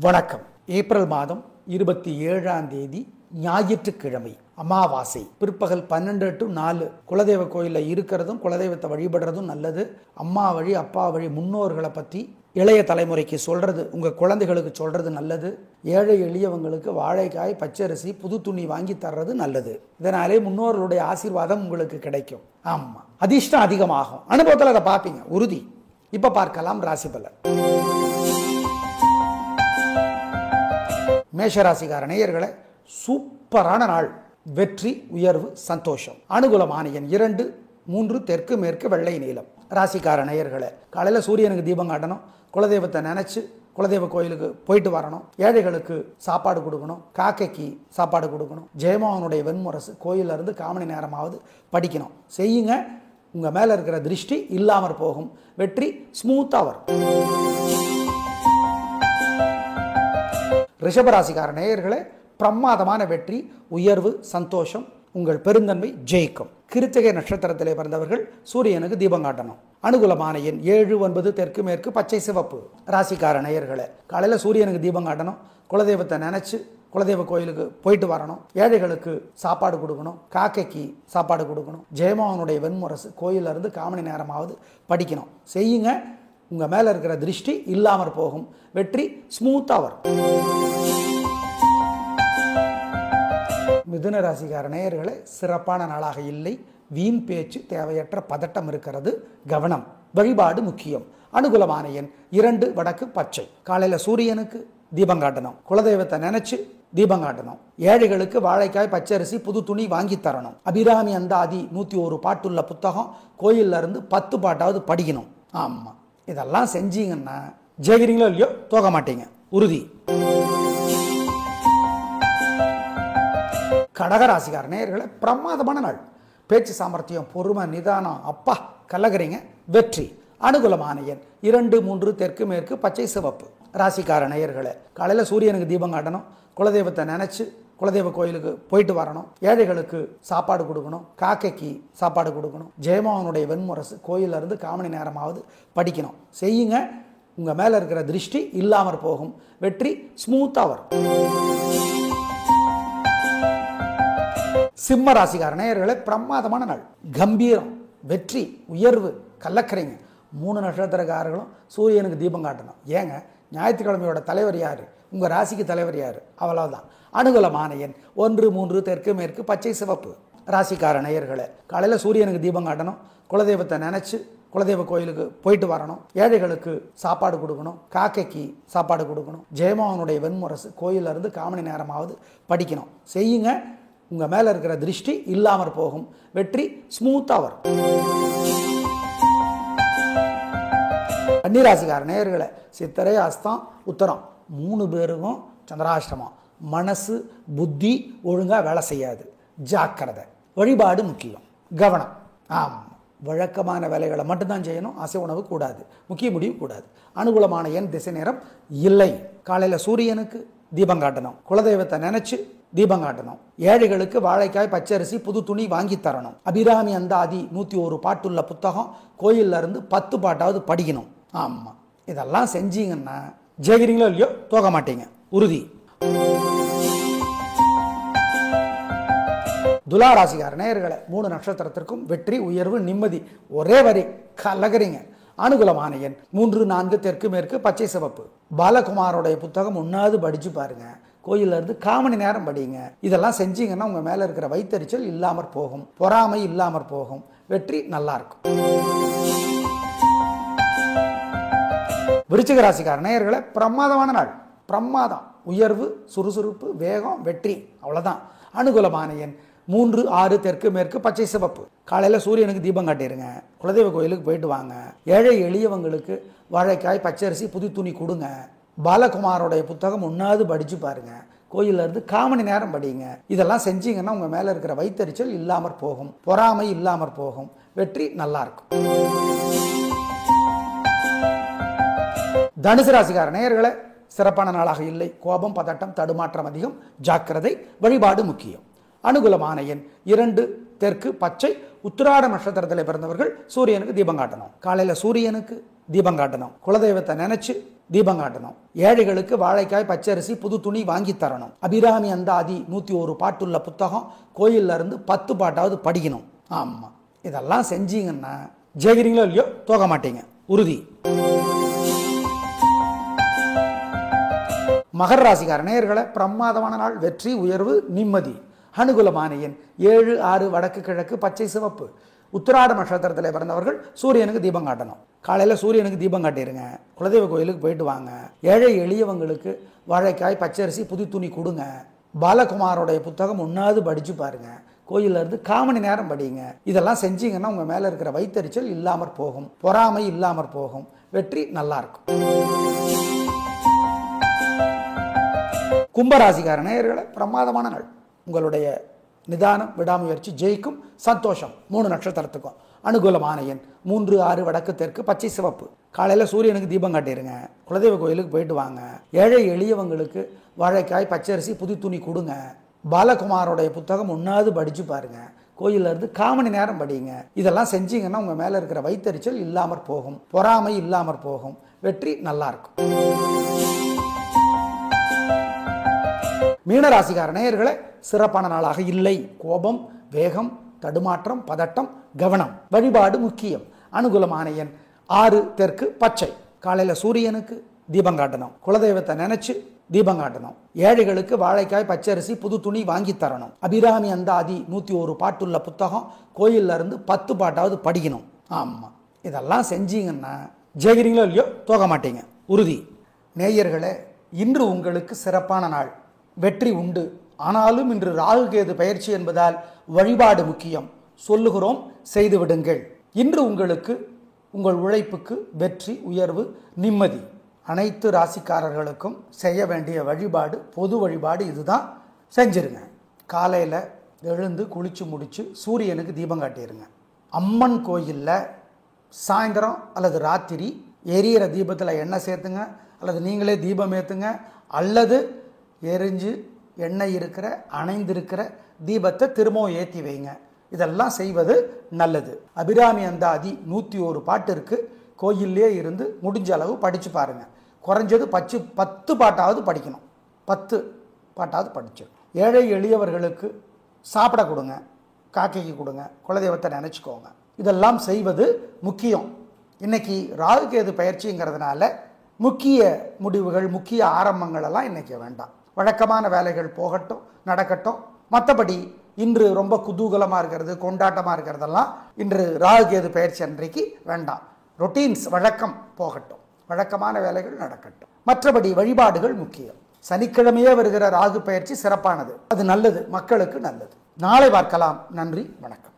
வணக்கம். ஏப்ரல் மாதம் 27ஆம் தேதி ஞாயிற்றுக்கிழமை, அமாவாசை. பிற்பகல் 12 to 4 குலதெய்வ கோயிலில் இருக்கிறதும் குலதெய்வத்தை வழிபடுறதும் நல்லது. அம்மா வழி அப்பா வழி முன்னோர்களை பற்றி இளைய தலைமுறைக்கு சொல்றது, உங்கள் குழந்தைகளுக்கு சொல்றது நல்லது. ஏழை எளியவங்களுக்கு வாழைக்காய் பச்சரிசி புது துணி வாங்கி தர்றது நல்லது. இதனாலே முன்னோர்களுடைய ஆசீர்வாதம் உங்களுக்கு கிடைக்கும். ஆமாம், அதிர்ஷ்டம் அதிகமாகும். அனுபவத்தில் அதை பார்ப்பீங்க, உறுதி. இப்போ பார்க்கலாம் ராசி பலன். மேஷராசிக்கார நேயர்களே, சூப்பரான நாள். வெற்றி, உயர்வு, சந்தோஷம். அனுகூலமான எண் 2, 3 தெற்கு மேற்கு வெள்ளை நீலம். ராசிக்கார நேயர்களே, காலையில் சூரியனுக்கு தீபம் காட்டணும், குலதெய்வத்தை நினைச்சு குலதெய்வ கோயிலுக்கு போயிட்டு வரணும், ஏழைகளுக்கு சாப்பாடு கொடுக்கணும், காக்கைக்கு சாப்பாடு கொடுக்கணும், ஜெயமோகனுடைய வெண்முரசு கோயிலில் இருந்து காமணி நேரமாவது படிக்கணும். செய்யுங்க, உங்கள் மேலே இருக்கிற திருஷ்டி இல்லாமற் போகும். வெற்றி ஸ்மூத்தாக வரும். ரிஷபராசிக்கார நேயர்களே, பிரமாதமான வெற்றி, உயர்வு, சந்தோஷம். உங்கள் பெருந்தன்மை ஜெயிக்கும். கிருத்திகை நட்சத்திரத்திலே பிறந்தவர்கள் சூரியனுக்கு தீபம் காட்டணும். அனுகூலமான எண் 7, 9 தெற்கு மேற்கு பச்சை சிவப்பு. ராசிக்கார நேயர்களே, காலையில் சூரியனுக்கு தீபம் காட்டணும், குலதெய்வத்தை நினைச்சு குலதெய்வ கோயிலுக்கு போயிட்டு வரணும், ஏழைகளுக்கு சாப்பாடு கொடுக்கணும், காக்கைக்கு சாப்பாடு கொடுக்கணும், ஜெயமோகனுடைய வெண்முரசு கோயிலில் இருந்து காமணி நேரமாவது படிக்கணும். செய்யுங்க, உங்கள் மேலே இருக்கிற திருஷ்டி இல்லாமற் போகும். வெற்றி ஸ்மூத்தாக வரும். மிதுன ராசிக்கார நேயர்களே, சிறப்பான நாளாக இல்லை. வீண் பேச்சு, தேவையற்ற பதட்டம் இருக்கிறது, கவனம். வழிபாடு முக்கியம். அனுகூலமான எண் 2 வடக்கு பச்சை. காலையில் சூரியனுக்கு தீபம் காட்டணும், குலதெய்வத்தை நினைச்சு தீபம் காட்டணும், ஏழைகளுக்கு வாழைக்காய் பச்சரிசி புது துணி வாங்கி தரணும், அபிராமி அந்தாதி 101 பாட்டுள்ள புத்தகம் கோயில்ல இருந்து 10 பாட்டாவது படிக்கணும். ஆமாம், இதெல்லாம் செஞ்சீங்கன்னா ஜெயிக்கிறீங்களோ இல்லையோ தோக்க மாட்டீங்க, உறுதி. கடகராசிக்கார நேயர்களே, பிரமாதமான நாள். பேச்சு சாமர்த்தியம், பொறுமை, நிதானம், அப்பா கலகரிங்க. வெற்றி. அனுகூலமான எண் 2, 3 தெற்கு மேற்கு பச்சை சிவப்பு. ராசிக்கார நேயர்களே, காலையில் சூரியனுக்கு தீபம் காட்டணும், குலதெய்வத்தை நினைச்சு குலதெய்வ கோயிலுக்கு போயிட்டு வரணும், ஏழைகளுக்கு சாப்பாடு கொடுக்கணும், காக்கைக்கு சாப்பாடு கொடுக்கணும், ஜெயமோகனுடைய வெண்முரசு கோயிலில் இருந்து காமணி நேரமாவது படிக்கணும். செய்யுங்க, உங்கள் மேலே இருக்கிற திருஷ்டி இல்லாமற் போகும். வெற்றி ஸ்மூத்தாக வரும். சிம்ம ராசிக்கார நேயர்களே, பிரமாதமான நாள். கம்பீரம், வெற்றி, உயர்வு, கலக்கரைங்க. 3 நட்சத்திரக்காரர்களும் சூரியனுக்கு தீபம் காட்டணும். ஏங்க, ஞாயிற்றுக்கிழமையோட தலைவர் யார்? உங்கள் ராசிக்கு தலைவர் யார்? அவ்வளவுதான். அனுகூலமான எண் 1, 3 தெற்கு மேற்கு பச்சை சிவப்பு. ராசிக்கார நேயர்களே, காலையில் சூரியனுக்கு தீபம் காட்டணும், குலதெய்வத்தை நினைச்சு குலதெய்வ கோயிலுக்கு போயிட்டு வரணும், ஏழைகளுக்கு சாப்பாடு கொடுக்கணும், காக்கைக்கு சாப்பாடு கொடுக்கணும், ஜெயமோகனுடைய வெண்முரசு கோயிலில் இருந்து காமணி நேரமாவது படிக்கணும். செய்யுங்க, உங்கள் மேலே இருக்கிற திருஷ்டி இல்லாமற் போகும். வெற்றி ஸ்மூத்தாக வரும். கன்னிராசிக்கார நேயர்களே, சித்திரை அஸ்தம் உத்தரம் 3 பேருக்கும் சந்திராஷ்டமம். மனசு புத்தி ஒழுங்காக வேலை செய்யாது, ஜாக்கிரதை. வழிபாடு முக்கியம், கவனம். ஆமாம், வழக்கமான வேலைகளை மட்டும்தான் செய்யணும், அசை உணவு கூடாது, முக்கிய முடிவு கூடாது. அனுகூலமான எண் திசை நேரம் இல்லை. காலையில் சூரியனுக்கு தீபம் காட்டணும், குலதெய்வத்தை நினைச்சு தீபம் காட்டணும், ஏழைகளுக்கு வாழைக்காய் பச்சரிசி புது துணி வாங்கி தரணும், அபிராமி அந்தாதி 101 பாட்டுள்ள புத்தகம் கோயிலில் இருந்து 10 பாட்டாவது படிக்கணும். ஆமாம், இதெல்லாம் செஞ்சீங்கன்னா ஜெயிக்கிறீங்களோ இல்லையோ தோக்க மாட்டீங்க, உறுதி. துலா ராசிக்கார நேயர்களே, 3 நட்சத்திரத்திற்கும் வெற்றி, உயர்வு, நிம்மதி. ஒரே வரி கலகரிங்க. அனுகூலமான எண் 3, 4 தெற்கு மேற்கு பச்சை சிவப்பு. பாலகுமாரோடைய புத்தகம் ஒன்னாவது படிச்சு பாருங்க, கோயிலில் இருந்து காமணி நேரம் படிங்க. இதெல்லாம் செஞ்சீங்கன்னா உங்க மேல இருக்கிற வைத்தறிச்சல் இல்லாமற் போகும், பொறாமை இல்லாமற் போகும். வெற்றி நல்லா இருக்கும். விருச்சிக ராசிக்கார நேயர்களே, பிரமாதமான நாள். பிரமாதம், உயர்வு, சுறுசுறுப்பு, வேகம், வெற்றி. அவ்வளவுதான். அனுகூலமான எண் 3, 6 தெற்கு மேற்கு பச்சை சிவப்பு. காலையில் சூரியனுக்கு தீபம் காட்டிடுங்க, குலதெய்வ கோயிலுக்கு போயிட்டு வாங்க, ஏழை எளியவங்களுக்கு வாழைக்காய் பச்சரிசி புது துணி கொடுங்க, பாலகுமாரோடைய புத்தகம் ஒன்னாவது படிச்சு பாருங்க, கோயிலில் இருந்து காமணி நேரம் படிங்க. இதெல்லாம் செஞ்சீங்கன்னா உங்க மேல இருக்கிற வைத்தறிச்சல் இல்லாமற் போகும், பொறாமை இல்லாமற் போகும். வெற்றி நல்லா இருக்கும். தனுசு ராசிக்கார நேயர்களே, சிறப்பான நாளாக இல்லை. கோபம், பதட்டம், தடுமாற்றம் அதிகம், ஜாக்கிரதை. வழிபாடு முக்கியம். அனுகூலமான எண் 2 தெற்கு பச்சை. உத்திராட நட்சத்திரத்தில் பிறந்தவர்கள் சூரியனுக்கு தீபம் காட்டணும். காலையில் சூரியனுக்கு தீபம் காட்டணும், குலதெய்வத்தை நினைச்சு தீபம் காட்டணும். ஏழைகளுக்கு வாழைக்காய் பச்சரிசி புது துணி வாங்கி தரணும். அபிராமி அந்தாதி 101 பாட்டுள்ள புத்தகம் கோயில்ல இருந்து 10 பாட்டாவது படிக்கணும். ஆமா, இதெல்லாம் செஞ்சீங்கன்னா ஜெயிக்கிறீங்களோ இல்லையோ தோக்க மாட்டீங்க, உறுதி. மகர ராசிக்கார நேயர்களே, பிரமாதமான நாள். வெற்றி, உயர்வு, நிம்மதி. அனுகூலமான எண் 7, 6, வடக்கு கிழக்கு, பச்சை சிவப்பு. உத்திராட நட்சத்திரத்தில் பிறந்தவர்கள் சூரியனுக்கு தீபம் காட்டணும். காலையில் சூரியனுக்கு தீபம் காட்டிடுங்க. குலதெய்வ கோயிலுக்கு போயிட்டு வாங்க. ஏழை எளியவங்களுக்கு வாழைக்காய் பச்சரிசி புது துணி கொடுங்க. பாலகுமாரோடைய புத்தகம் ஒன்றாவது படித்து பாருங்க. கோயிலில் இருந்து 1/4 மணி நேரம் படிங்க. இதெல்லாம் செஞ்சீங்கன்னா உங்கள் மேலே இருக்கிற வைத்தறிச்சல் இல்லாமற் போகும், பொறாமை இல்லாமற் போகும், வெற்றி நல்லா இருக்கும். கும்பராசிக்கார நேயர்களே, பிரமாதமான நாள். உங்களுடைய நிதானம், விடாமுயற்சி ஜெயிக்கும். சந்தோஷம். 3 நட்சத்திரத்துக்கும். அனுகூலமான எண் 3, 6, வடக்கு தெற்கு, பச்சை சிவப்பு. காலையில் சூரியனுக்கு தீபம் காட்டிடுங்க. குலதெய்வ கோயிலுக்கு போயிட்டு வாங்க. ஏழை எளியவங்களுக்கு வாழைக்காய் பச்சரிசி புது துணி கொடுங்க. பாலகுமாரோடைய புத்தகம் ஒன்றாவது படித்து பாருங்க. கோயிலில் இருந்து 1/4 மணி நேரம் படிங்க. இதெல்லாம் செஞ்சீங்கன்னா உங்கள் மேலே இருக்கிற வைத்தறிச்சல் இல்லாமற் போகும், பொறாமை இல்லாமற் போகும், வெற்றி நல்லா இருக்கும். மீனராசிக்கார நேயர்களே, சிறப்பான நாளாக இல்லை. கோபம், வேகம், தடுமாற்றம், பதட்டம், கவனம். வழிபாடு முக்கியம். அனுகூலமான எண் 6, தெற்கு, பச்சை. காலையில் சூரியனுக்கு தீபம் காட்டணும். குலதெய்வத்தை நினைச்சு தீபம் காட்டணும். ஏழைகளுக்கு வாழைக்காய் பச்சரிசி புது துணி வாங்கி தரணும். அபிராமி அந்தாதி 101 பாட்டுள்ள புத்தகம் கோயில்ல இருந்து 10 பாட்டாவது படிக்கணும். ஆமா, இதெல்லாம் செஞ்சீங்கன்னா ஜெயிக்கிறீங்களோ இல்லையோ தோக்க மாட்டீங்க, உறுதி. நேயர்களே, இன்று உங்களுக்கு சிறப்பான நாள். வெற்றி உண்டு. ஆனாலும் இன்று ராகு கேது பயிற்சி என்பதால் வழிபாடு முக்கியம். சொல்லுகிறோம், செய்து விடுங்கள். இன்று உங்களுக்கு உங்கள் உழைப்புக்கு வெற்றி, உயர்வு, நிம்மதி. அனைத்து ராசிக்காரர்களுக்கும் செய்ய வேண்டிய வழிபாடு, பொது வழிபாடு இதுதான். செஞ்சிருங்க. காலையில் எழுந்து குளிச்சு முடிச்சு சூரியனுக்கு தீபம் காட்டிடுங்க. அம்மன் கோயிலில் சாயந்தரம் அல்லது ராத்திரி எரியிற தீபத்தில் எண்ணெய் சேர்த்துங்க, அல்லது நீங்களே தீபம் ஏற்றுங்க, அல்லது எரிஞ்சு எண்ணெய் இருக்கிற அணைந்திருக்கிற தீபத்தை திரும்பவும் ஏற்றி வைங்க. இதெல்லாம் செய்வது நல்லது. அபிராமி அந்தாதி 101 பாட்டு இருக்குது. கோயிலே இருந்து முடிஞ்ச அளவு படித்து பாருங்கள். குறைஞ்சது 10 பாட்டாவது படிக்கணும். 10 பாட்டாவது படிச்சு. ஏழை எளியவர்களுக்கு சாப்பிட கொடுங்க, காக்கைக்கு கொடுங்க, குலதெய்வத்தை நினச்சிக்கோங்க. இதெல்லாம் செய்வது முக்கியம். இன்னைக்கு ராகு கேது பயிற்சிங்கிறதுனால முக்கிய முடிவுகள், முக்கிய ஆரம்பங்கள் எல்லாம் இன்னைக்கு வேண்டாம். வழக்கமான வேலைகள் போகட்டும், நடக்கட்டும். மற்றபடி இன்று ரொம்ப குதூகலமாக இருக்கிறது, கொண்டாட்டமாக இருக்கிறதெல்லாம் இன்று ராகு கேது பயிற்சி அன்றைக்கு வேண்டாம். ரொட்டீன்ஸ், வழக்கம் போகட்டும், வழக்கமான வேலைகள் நடக்கட்டும். மற்றபடி வழிபாடுகள் முக்கியம். சனிக்கிழமையே வருகிற ராகு பயிற்சி சிறப்பானது. அது நல்லது, மக்களுக்கு நல்லது. நாளை பார்க்கலாம். நன்றி, வணக்கம்.